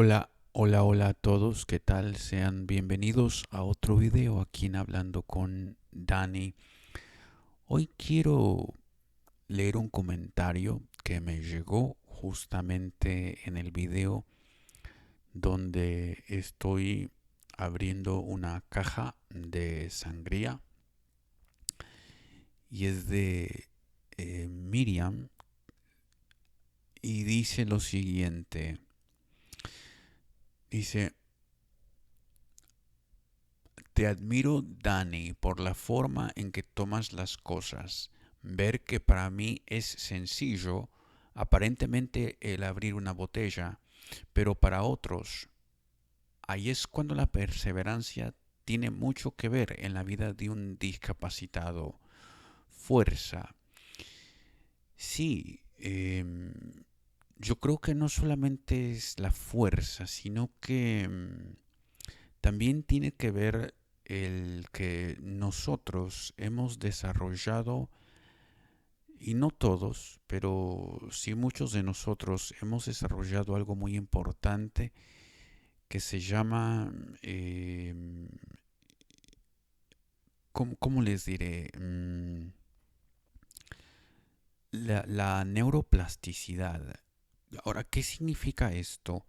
Hola, hola, hola a todos, ¿qué tal? Sean bienvenidos a otro video aquí en Hablando con Dani. Hoy quiero leer un comentario que me llegó justamente en el video donde estoy abriendo una caja de sangría y es de Miriam y dice lo siguiente. Dice: Te admiro, Dani, por la forma en que tomas las cosas. Ver que para mí es sencillo, aparentemente, el abrir una botella, pero para otros, ahí es cuando la perseverancia tiene mucho que ver en la vida de un discapacitado. Fuerza. Sí, yo creo que no solamente es la fuerza, sino que también tiene que ver el que nosotros hemos desarrollado, y no todos, pero sí muchos de nosotros hemos desarrollado algo muy importante que se llama, ¿cómo les diré? La neuroplasticidad. Ahora, ¿qué significa esto?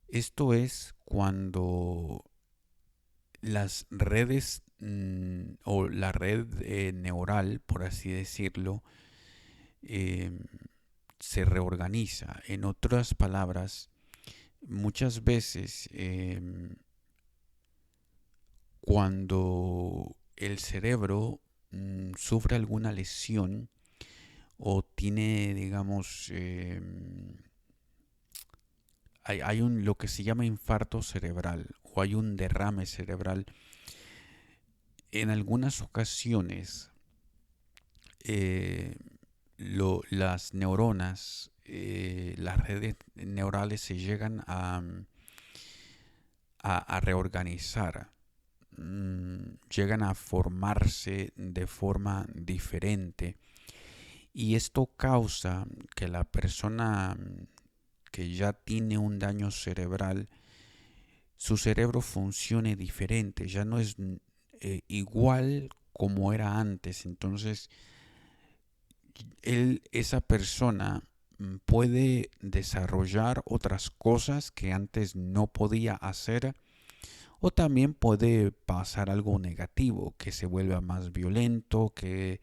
Esto es cuando las redes o la red neural, por así decirlo, eh, se reorganiza. En otras palabras, muchas veces cuando el cerebro sufre alguna lesión o tiene, digamos, hay lo que se llama infarto cerebral o hay un derrame cerebral, en algunas ocasiones eh, las neuronas, las redes neurales se llegan a reorganizar, llegan a formarse de forma diferente y esto causa que la persona que ya tiene un daño cerebral, su cerebro funcione diferente, ya no es igual como era antes. Entonces esa persona puede desarrollar otras cosas que antes no podía hacer, o también puede pasar algo negativo, que se vuelva más violento, que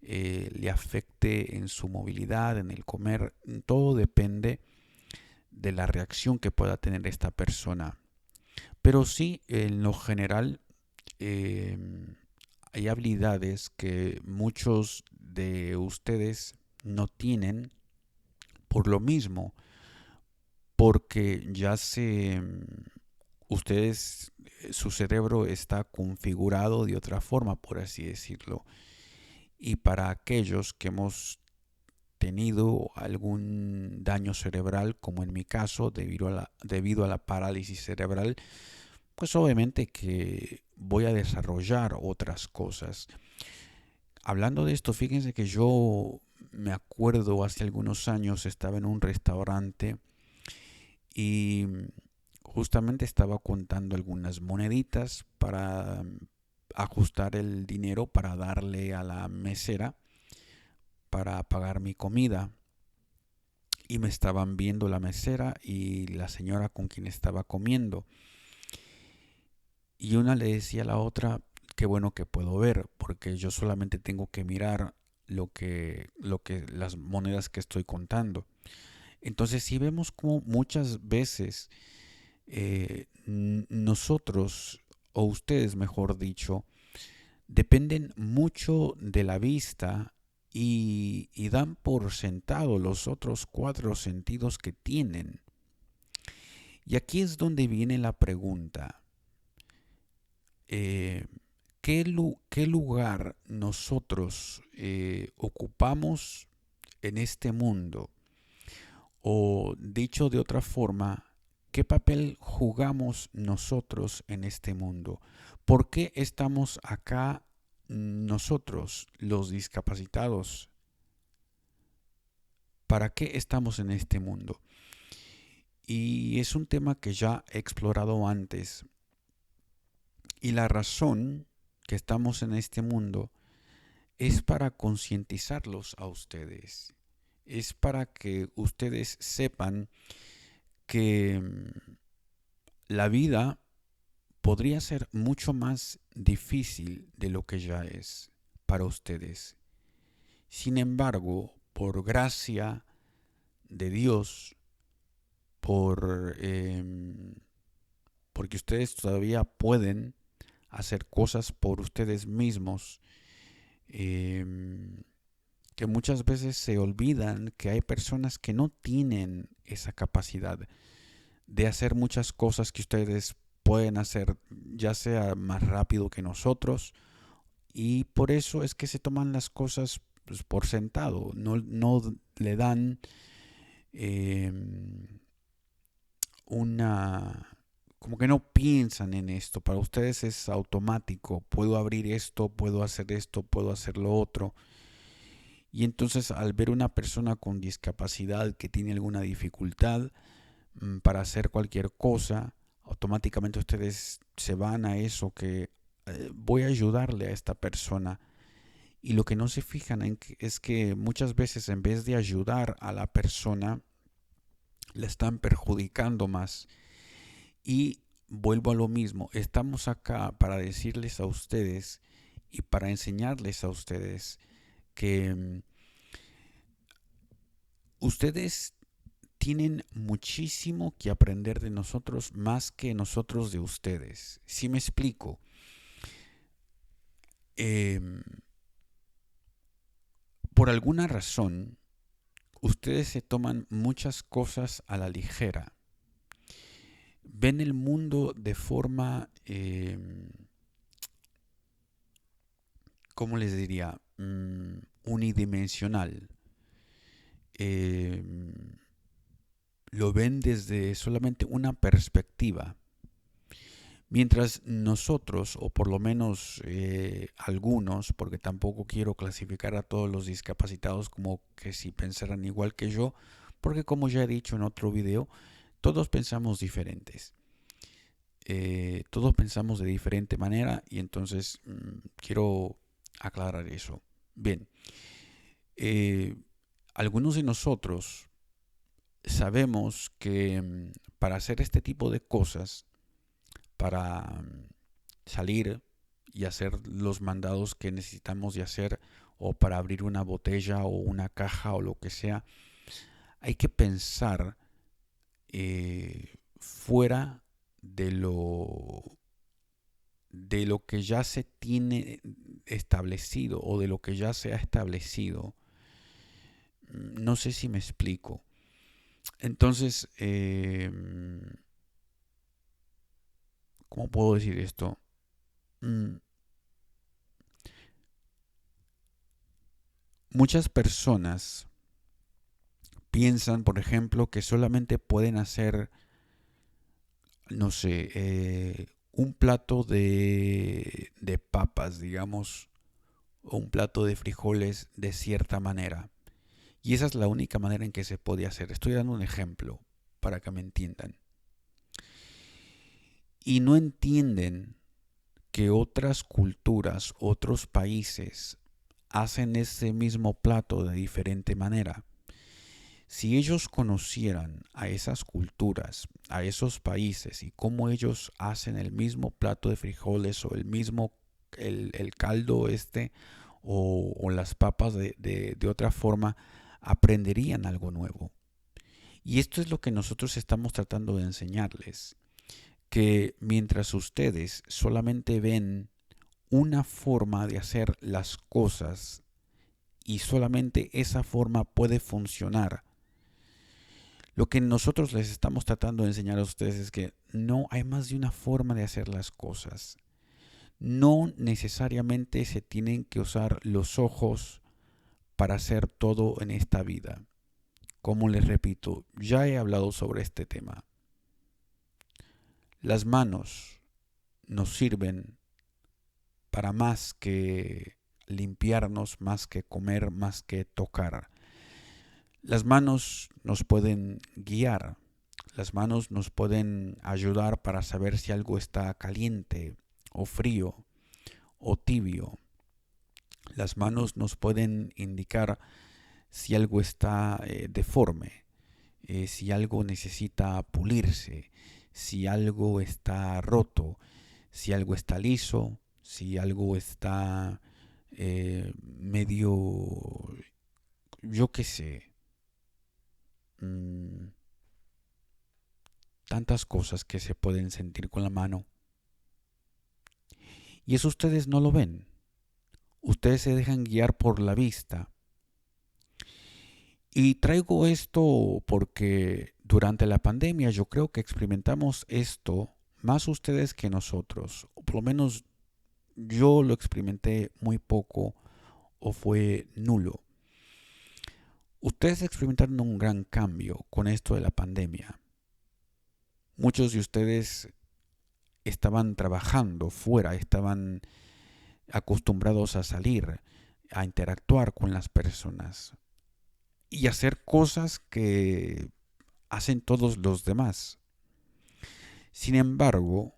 le afecte en su movilidad, en el comer. Todo depende de la reacción que pueda tener esta persona. Pero sí, en lo general, eh, hay habilidades que muchos de ustedes no tienen por lo mismo, porque ya ustedes, su cerebro está configurado de otra forma, por así decirlo. Y para aquellos que hemos tenido algún daño cerebral, como en mi caso, debido a la parálisis cerebral, pues obviamente que voy a desarrollar otras cosas. Hablando de esto, fíjense que yo me acuerdo hace algunos años estaba en un restaurante y justamente estaba contando algunas moneditas para ajustar el dinero para darle a la mesera para pagar mi comida. Y me estaban viendo la mesera y la señora con quien estaba comiendo. Y una le decía a la otra: qué bueno que puedo ver, porque yo solamente tengo que mirar las monedas que estoy contando. Entonces, si vemos como muchas veces nosotros, o ustedes mejor dicho, dependen mucho de la vista y dan por sentado los otros cuatro sentidos que tienen. Y aquí es donde viene la pregunta. eh, ¿Qué lugar nosotros ocupamos en este mundo? O dicho de otra forma, ¿qué papel jugamos nosotros en este mundo? ¿Por qué estamos acá nosotros, los discapacitados? ¿Para qué estamos en este mundo? Y es un tema que ya he explorado antes. Y la razón que estamos en este mundo es para concientizarlos a ustedes. Es para que ustedes sepan que la vida podría ser mucho más difícil de lo que ya es para ustedes. Sin embargo, por gracia de Dios, porque ustedes todavía pueden hacer cosas por ustedes mismos, eh, que muchas veces se olvidan que hay personas que no tienen esa capacidad de hacer muchas cosas que ustedes pueden hacer, ya sea más rápido que nosotros, y por eso es que se toman las cosas pues, por sentado, no le dan eh, una... como que no piensan en esto. Para ustedes es automático. Puedo abrir esto, puedo hacer lo otro. Y entonces al ver una persona con discapacidad que tiene alguna dificultad para hacer cualquier cosa, automáticamente ustedes se van a eso que voy a ayudarle a esta persona. Y lo que no se fijan es que muchas veces en vez de ayudar a la persona, le están perjudicando más. Y vuelvo a lo mismo, estamos acá para decirles a ustedes y para enseñarles a ustedes que ustedes tienen muchísimo que aprender de nosotros más que nosotros de ustedes. ¿Sí me explico? Eh, por alguna razón, ustedes se toman muchas cosas a la ligera. Ven el mundo de forma, ¿cómo les diría? Unidimensional. Eh, lo ven desde solamente una perspectiva. Mientras nosotros, o por lo menos algunos, porque tampoco quiero clasificar a todos los discapacitados como que si pensaran igual que yo, porque como ya he dicho en otro video, todos pensamos diferentes. Todos pensamos de diferente manera y entonces quiero aclarar eso. Bien, algunos de nosotros sabemos que para hacer este tipo de cosas, para salir y hacer los mandados que necesitamos de hacer, o para abrir una botella o una caja o lo que sea, hay que pensar fuera de lo que ya se tiene establecido o de lo que ya se ha establecido. No sé si me explico. Entonces, ¿cómo puedo decir esto? Muchas personas piensan, por ejemplo, que solamente pueden hacer, no sé, un plato de papas, digamos, o un plato de frijoles de cierta manera. Y esa es la única manera en que se puede hacer. Estoy dando un ejemplo para que me entiendan. Y no entienden que otras culturas, otros países hacen ese mismo plato de diferente manera. Si ellos conocieran a esas culturas, a esos países y cómo ellos hacen el mismo plato de frijoles o el caldo o las papas de otra forma, aprenderían algo nuevo. Y esto es lo que nosotros estamos tratando de enseñarles, que mientras ustedes solamente ven una forma de hacer las cosas y solamente esa forma puede funcionar, lo que nosotros les estamos tratando de enseñar a ustedes es que no hay más de una forma de hacer las cosas. No necesariamente se tienen que usar los ojos para hacer todo en esta vida. Como les repito, ya he hablado sobre este tema. Las manos nos sirven para más que limpiarnos, más que comer, más que tocar. Las manos nos pueden guiar. Las manos nos pueden ayudar para saber si algo está caliente o frío o tibio. Las manos nos pueden indicar si algo está deforme, si algo necesita pulirse, si algo está roto, si algo está liso, si algo está medio, yo qué sé, mm, tantas cosas que se pueden sentir con la mano. Y eso ustedes no lo ven. Ustedes se dejan guiar por la vista. Y traigo esto porque durante la pandemia yo creo que experimentamos esto más ustedes que nosotros. O por lo menos yo lo experimenté muy poco o fue nulo. Ustedes experimentaron un gran cambio con esto de la pandemia. Muchos de ustedes estaban trabajando fuera, estaban acostumbrados a salir, a interactuar con las personas y hacer cosas que hacen todos los demás. Sin embargo,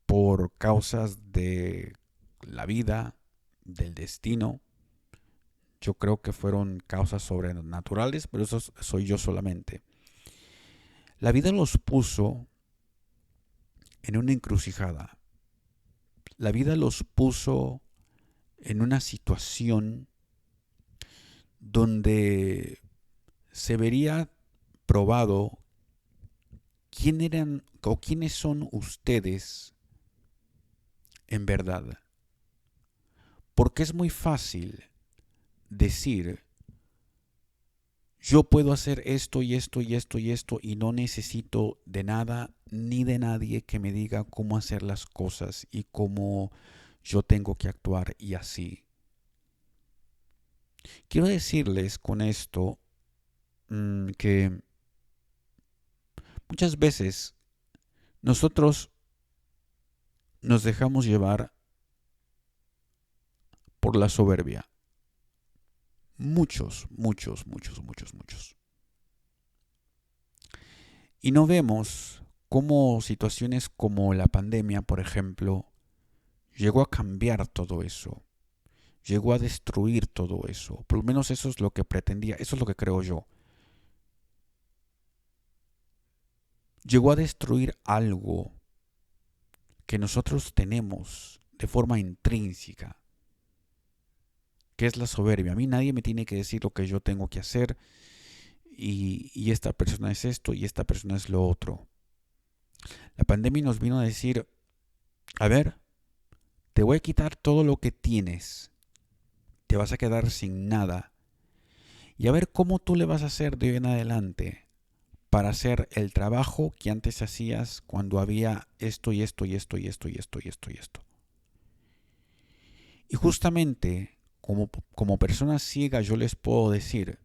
por causas de la vida, del destino, yo creo que fueron causas sobrenaturales, pero eso soy yo solamente. La vida los puso en una encrucijada. La vida los puso en una situación donde se vería probado quién eran o quiénes son ustedes en verdad. Porque es muy fácil decir, yo puedo hacer esto y esto y esto y esto y no necesito de nada ni de nadie que me diga cómo hacer las cosas y cómo yo tengo que actuar y así. Quiero decirles con esto que muchas veces nosotros nos dejamos llevar por la soberbia. Muchos. Y no vemos cómo situaciones como la pandemia, por ejemplo, llegó a cambiar todo eso. Llegó a destruir todo eso. Por lo menos eso es lo que pretendía, eso es lo que creo yo. Llegó a destruir algo que nosotros tenemos de forma intrínseca, que es la soberbia. A mí nadie me tiene que decir lo que yo tengo que hacer y esta persona es esto y esta persona es lo otro. La pandemia nos vino a decir, a ver, te voy a quitar todo lo que tienes, te vas a quedar sin nada y a ver cómo tú le vas a hacer de hoy en adelante para hacer el trabajo que antes hacías cuando había esto y esto y esto y esto y esto y esto y esto. Y justamente como persona ciega yo les puedo decir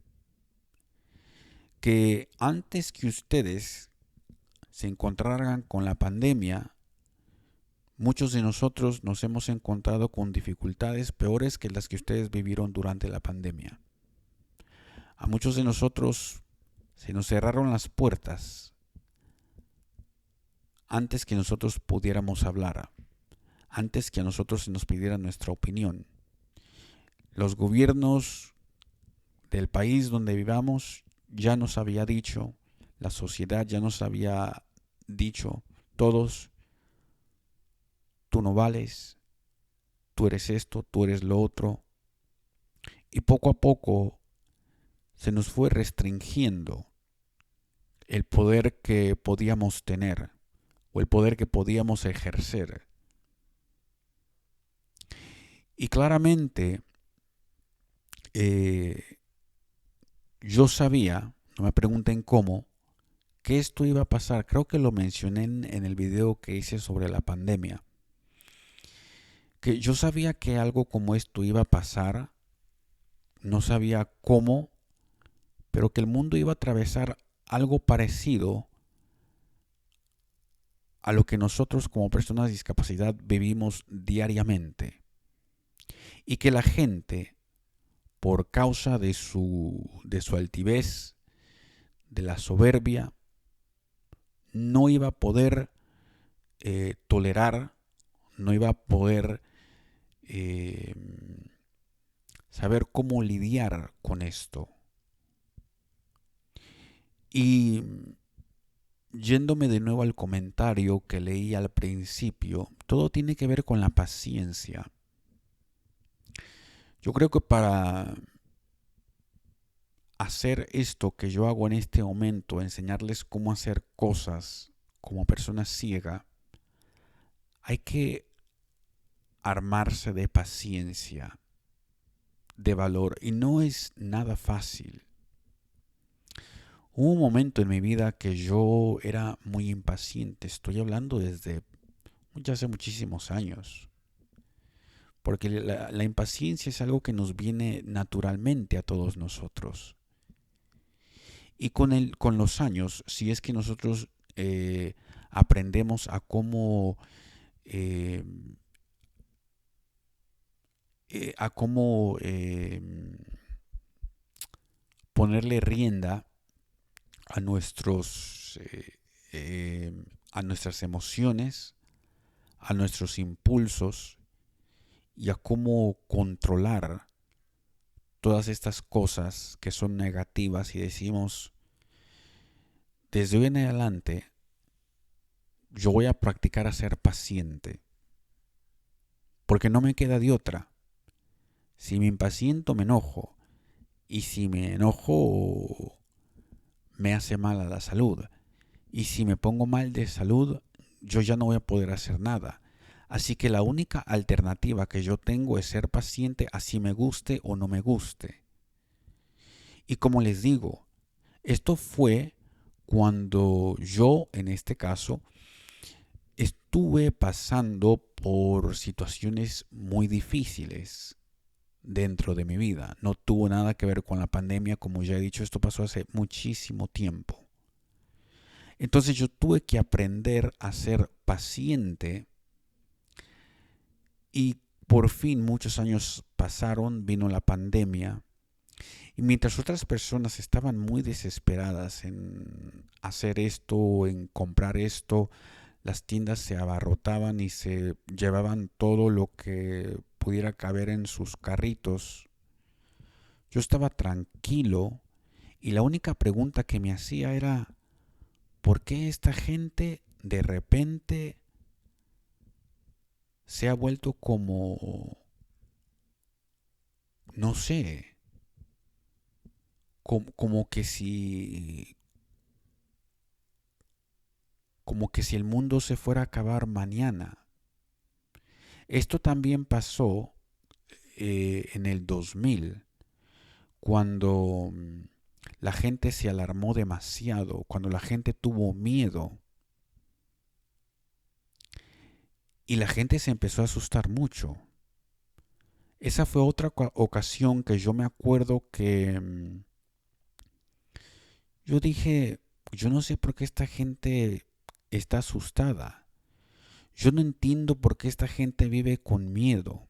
que antes que ustedes se encontraran con la pandemia, muchos de nosotros nos hemos encontrado con dificultades peores que las que ustedes vivieron durante la pandemia. A muchos de nosotros se nos cerraron las puertas antes que nosotros pudiéramos hablar, antes que a nosotros se nos pidiera nuestra opinión. Los gobiernos del país donde vivamos ya nos había dicho, la sociedad ya nos había dicho, todos, tú no vales, tú eres esto, tú eres lo otro. Y poco a poco se nos fue restringiendo el poder que podíamos tener o el poder que podíamos ejercer. Y claramente yo sabía, no me pregunten cómo, que esto iba a pasar. Creo que lo mencioné en el video que hice sobre la pandemia. Que yo sabía que algo como esto iba a pasar, no sabía cómo, pero que el mundo iba a atravesar algo parecido a lo que nosotros como personas de discapacidad vivimos diariamente. Y que la gente, por causa de su altivez, de la soberbia, no iba a poder tolerar, no iba a poder eh, saber cómo lidiar con esto. Y yéndome de nuevo al comentario que leí al principio, todo tiene que ver con la paciencia. Yo creo que para hacer esto que yo hago en este momento, enseñarles cómo hacer cosas como persona ciega, hay que armarse de paciencia, de valor, y no es nada fácil. Hubo un momento en mi vida que yo era muy impaciente, estoy hablando desde ya hace muchísimos años, porque la impaciencia es algo que nos viene naturalmente a todos nosotros. Y con los años, si es que nosotros aprendemos a cómo eh, a cómo ponerle rienda a a nuestras emociones, a nuestros impulsos y a cómo controlar todas estas cosas que son negativas y decimos, desde hoy en adelante, yo voy a practicar a ser paciente, porque no me queda de otra. Si me impaciento, me enojo, y si me enojo, me hace mal a la salud. Y si me pongo mal de salud, yo ya no voy a poder hacer nada. Así que la única alternativa que yo tengo es ser paciente, así me guste o no me guste. Y como les digo, esto fue cuando yo, en este caso, estuve pasando por situaciones muy difíciles dentro de mi vida. No tuvo nada que ver con la pandemia, como ya he dicho, esto pasó hace muchísimo tiempo. Entonces yo tuve que aprender a ser paciente y por fin muchos años pasaron, vino la pandemia y mientras otras personas estaban muy desesperadas en hacer esto, en comprar esto, las tiendas se abarrotaban y se llevaban todo lo que pudiera caber en sus carritos. Yo estaba tranquilo y la única pregunta que me hacía era, ¿por qué esta gente de repente se ha vuelto como, no sé, como que si el mundo se fuera a acabar mañana? Esto también pasó en el 2000, cuando la gente se alarmó demasiado, cuando la gente tuvo miedo y la gente se empezó a asustar mucho. Esa fue otra ocasión que yo me acuerdo que yo dije, yo no sé por qué esta gente está asustada. Yo no entiendo por qué esta gente vive con miedo.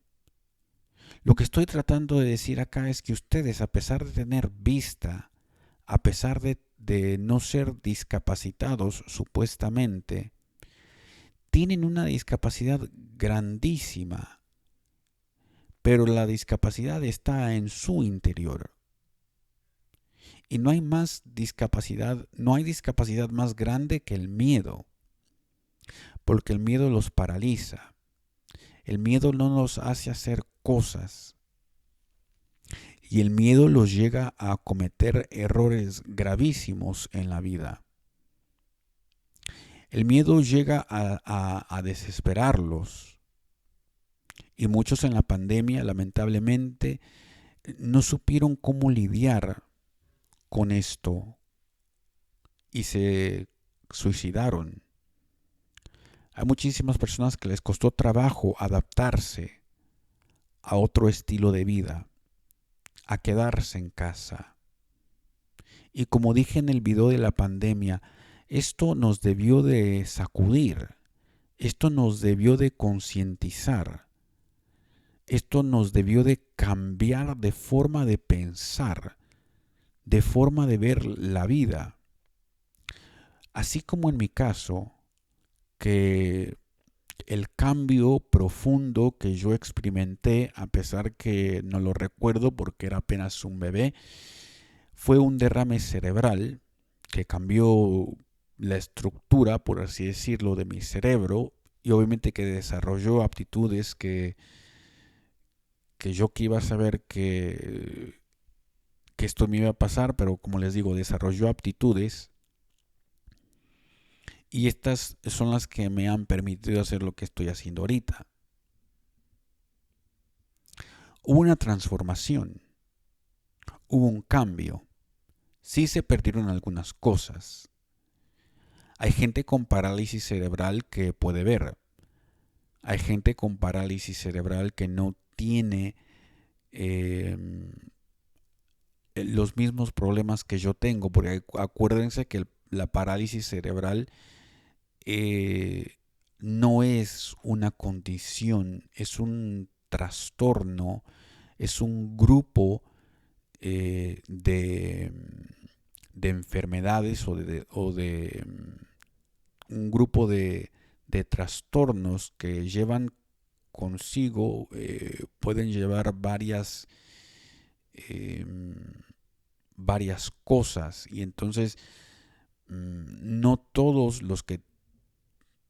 Lo que estoy tratando de decir acá es que ustedes, a pesar de tener vista, a pesar de no ser discapacitados supuestamente, tienen una discapacidad grandísima, pero la discapacidad está en su interior. Y no hay más discapacidad, no hay discapacidad más grande que el miedo, porque el miedo los paraliza. El miedo no nos hace hacer cosas y el miedo los llega a cometer errores gravísimos en la vida. El miedo llega a desesperarlos y muchos en la pandemia lamentablemente no supieron cómo lidiar con esto y se suicidaron. Hay muchísimas personas que les costó trabajo adaptarse a otro estilo de vida, a quedarse en casa. Y como dije en el video de la pandemia, esto nos debió de sacudir, esto nos debió de concientizar, esto nos debió de cambiar de forma de pensar, de forma de ver la vida. Así como en mi caso, que el cambio profundo que yo experimenté, a pesar que no lo recuerdo porque era apenas un bebé, fue un derrame cerebral que cambió la estructura, por así decirlo, de mi cerebro y obviamente que desarrolló aptitudes que yo que iba a saber que esto me iba a pasar, pero como les digo, desarrolló aptitudes y estas son las que me han permitido hacer lo que estoy haciendo ahorita. Hubo una transformación, hubo un cambio, sí se perdieron algunas cosas. Hay gente con parálisis cerebral que puede ver, hay gente con parálisis cerebral que no tiene eh, los mismos problemas que yo tengo, porque acuérdense que la parálisis cerebral eh, no es una condición, es un trastorno, es un grupo de enfermedades un grupo de trastornos que llevan consigo, pueden llevar eh, varias cosas y entonces no todos los que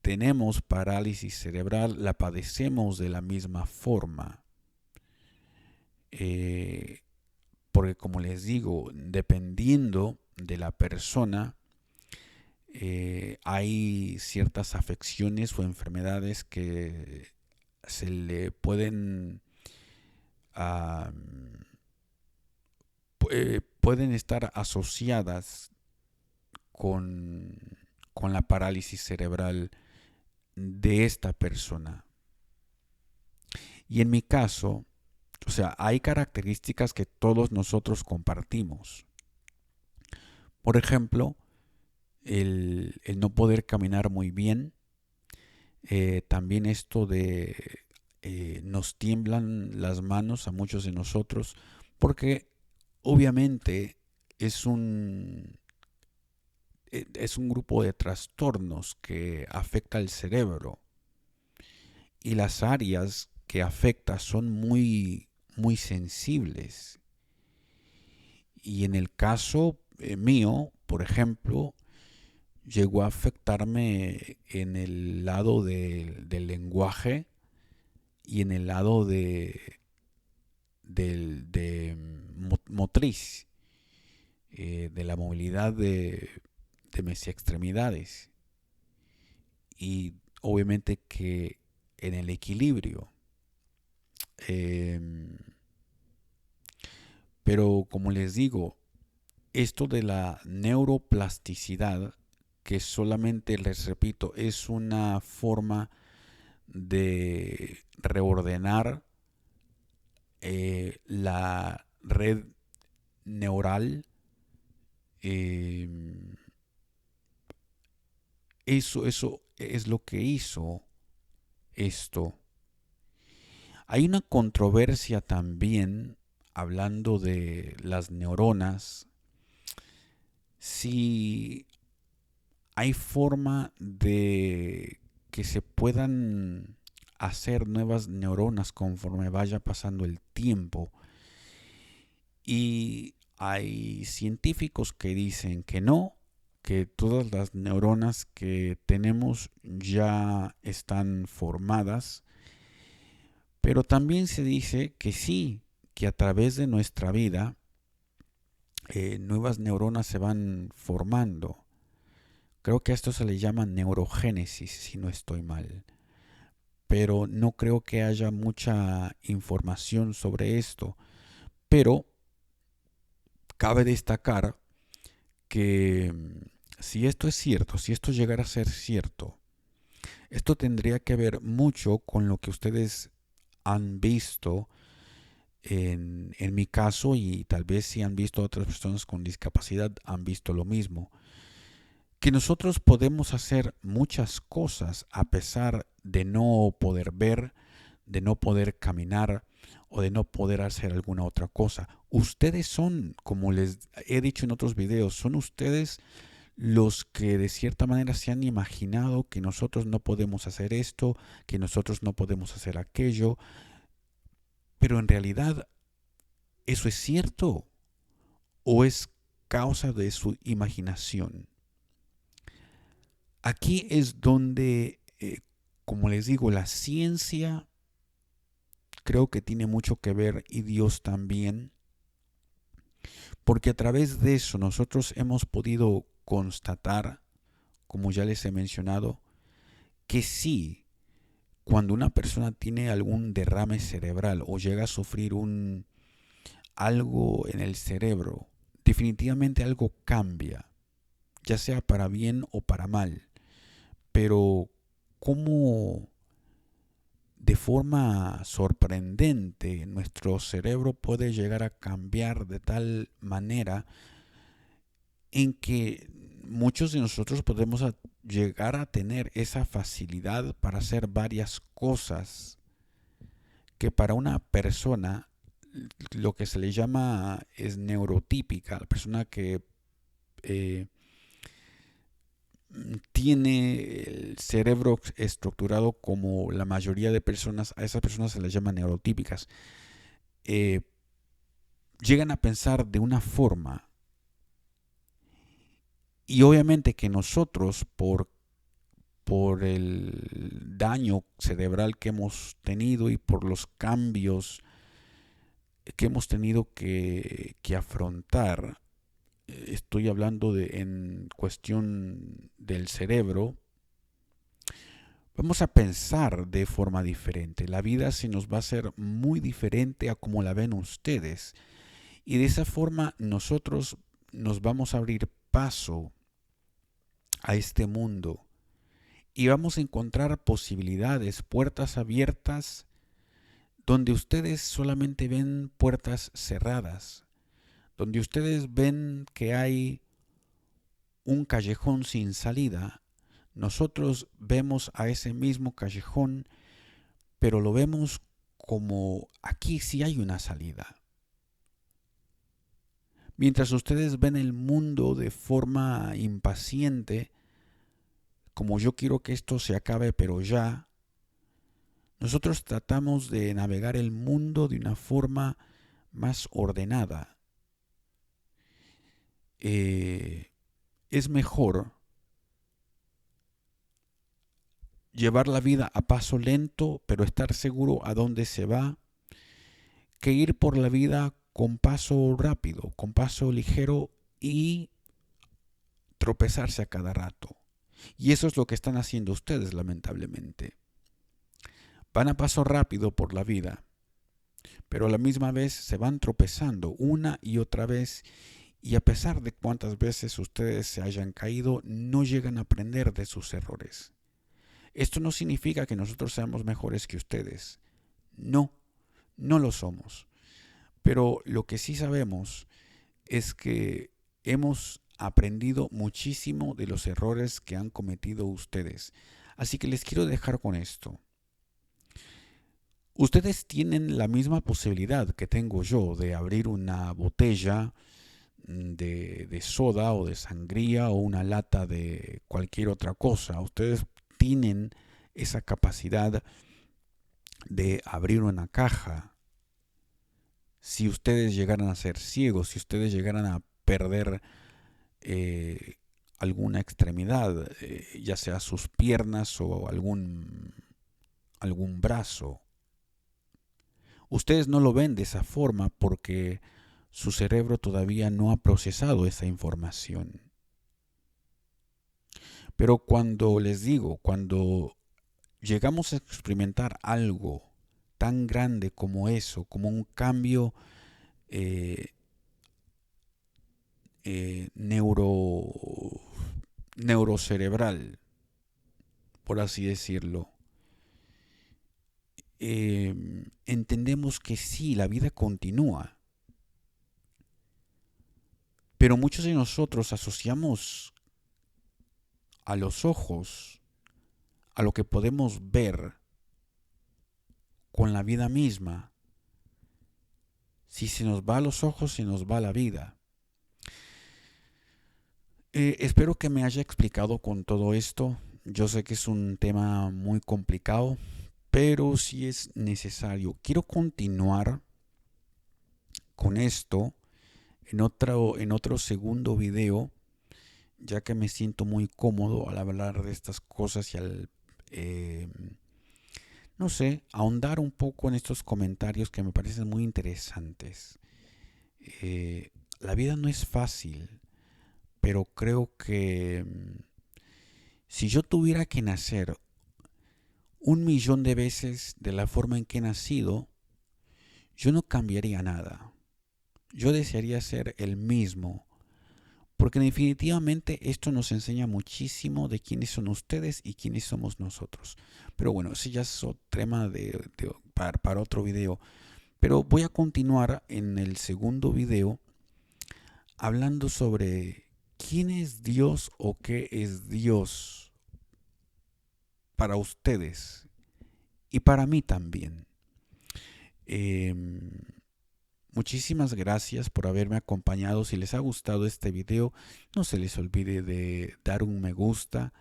tenemos parálisis cerebral la padecemos de la misma forma. Porque como les digo, dependiendo de la persona, hay ciertas afecciones o enfermedades que se le uh, pueden estar asociadas con, con la parálisis cerebral de esta persona. Y en mi caso, o sea, hay características que todos nosotros compartimos. Por ejemplo, el no poder caminar muy bien, también esto de nos tiemblan las manos a muchos de nosotros, porque obviamente es es un grupo de trastornos que afecta al cerebro y las áreas que afecta son muy sensibles. Y en el caso mío, por ejemplo, llegó a afectarme en el lado del lenguaje y en el lado de motriz, de la movilidad de mis extremidades y obviamente que en el equilibrio. Eh, pero como les digo, esto de la neuroplasticidad, que solamente les repito, es una forma de reordenar la red neural. Eh, eso es lo que hizo esto. Hay una controversia también hablando de las neuronas, si hay forma de que se puedan hacer nuevas neuronas conforme vaya pasando el tiempo. Y hay científicos que dicen que no, que todas las neuronas que tenemos ya están formadas, pero también se dice que sí, que a través de nuestra vida nuevas neuronas se van formando. Creo que a esto se le llama neurogénesis, si no estoy mal. Pero no creo que haya mucha información sobre esto. Pero cabe destacar que si esto es cierto, si esto llegara a ser cierto, esto tendría que ver mucho con lo que ustedes han visto en mi caso y tal vez si han visto a otras personas con discapacidad han visto lo mismo. Que nosotros podemos hacer muchas cosas a pesar de no poder ver, de no poder caminar o de no poder hacer alguna otra cosa. Ustedes son, como les he dicho en otros videos, son ustedes los que de cierta manera se han imaginado que nosotros no podemos hacer esto, que nosotros no podemos hacer aquello, pero en realidad ¿eso es cierto o es causa de su imaginación? Aquí es donde, como les digo, la ciencia creo que tiene mucho que ver y Dios también, porque a través de eso nosotros hemos podido constatar, como ya les he mencionado, que sí, cuando una persona tiene algún derrame cerebral o llega a sufrir algo en el cerebro, definitivamente algo cambia, ya sea para bien o para mal. Pero cómo de forma sorprendente nuestro cerebro puede llegar a cambiar de tal manera en que muchos de nosotros podemos llegar a tener esa facilidad para hacer varias cosas que para una persona lo que se le llama es neurotípica, la persona que eh, tiene el cerebro estructurado como la mayoría de personas, a esas personas se les llama neurotípicas, eh, llegan a pensar de una forma y obviamente que nosotros por el daño cerebral que hemos tenido y por los cambios que hemos tenido que afrontar, estoy hablando en cuestión del cerebro, vamos a pensar de forma diferente. La vida se nos va a hacer muy diferente a como la ven ustedes. Y de esa forma nosotros nos vamos a abrir paso a este mundo y vamos a encontrar posibilidades, puertas abiertas, donde ustedes solamente ven puertas cerradas, donde ustedes ven que hay un callejón sin salida. Nosotros vemos a ese mismo callejón, pero lo vemos como aquí sí hay una salida. Mientras ustedes ven el mundo de forma impaciente, como yo quiero que esto se acabe pero ya, nosotros tratamos de navegar el mundo de una forma más ordenada. Es mejor llevar la vida a paso lento, pero estar seguro a dónde se va, que ir por la vida con paso rápido, con paso ligero y tropezarse a cada rato. Y eso es lo que están haciendo ustedes, lamentablemente. Van a paso rápido por la vida, pero a la misma vez se van tropezando una y otra vez y a pesar de cuántas veces ustedes se hayan caído, no llegan a aprender de sus errores. Esto no significa que nosotros seamos mejores que ustedes. No, no lo somos. Pero lo que sí sabemos es que hemos aprendido muchísimo de los errores que han cometido ustedes. Así que les quiero dejar con esto. Ustedes tienen la misma posibilidad que tengo yo de abrir una botella de soda o de sangría o una lata de cualquier otra cosa. Ustedes tienen esa capacidad de abrir una caja. Si ustedes llegaran a ser ciegos, si ustedes llegaran a perder eh, alguna extremidad, ya sea sus piernas o algún brazo, ustedes no lo ven de esa forma porque su cerebro todavía no ha procesado esa información. Pero cuando les digo, cuando llegamos a experimentar algo tan grande como eso, como un cambio eh, neurocerebral, por así decirlo, entendemos que sí, la vida continúa, pero muchos de nosotros asociamos a los ojos, a lo que podemos ver con la vida misma. Si se nos va a los ojos, se nos va la vida. Espero que me haya explicado con todo esto. Yo sé que es un tema muy complicado, pero si es necesario. Quiero continuar con esto en otro segundo video, ya que me siento muy cómodo al hablar de estas cosas y al, eh, no sé, ahondar un poco en estos comentarios que me parecen muy interesantes. La vida no es fácil, pero creo que si yo tuviera que nacer 1 millón de veces de la forma en que he nacido, yo no cambiaría nada. Yo desearía ser el mismo, porque definitivamente esto nos enseña muchísimo de quiénes son ustedes y quiénes somos nosotros. Pero bueno, ese ya es otro tema para otro video. Pero voy a continuar en el segundo video hablando sobre quién es Dios o qué es Dios para ustedes y para mí también. Eh, Muchísimas gracias por haberme acompañado. Si les ha gustado este video, no se les olvide de dar un me gusta,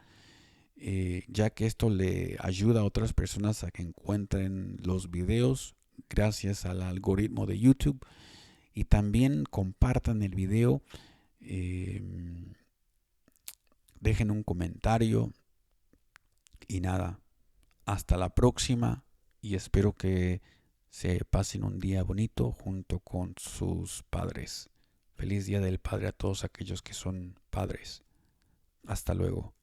ya que esto le ayuda a otras personas a que encuentren los videos gracias al algoritmo de YouTube. Y también compartan el video, eh, dejen un comentario y nada, hasta la próxima y espero que se pasen un día bonito junto con sus padres. Feliz Día del Padre a todos aquellos que son padres. Hasta luego.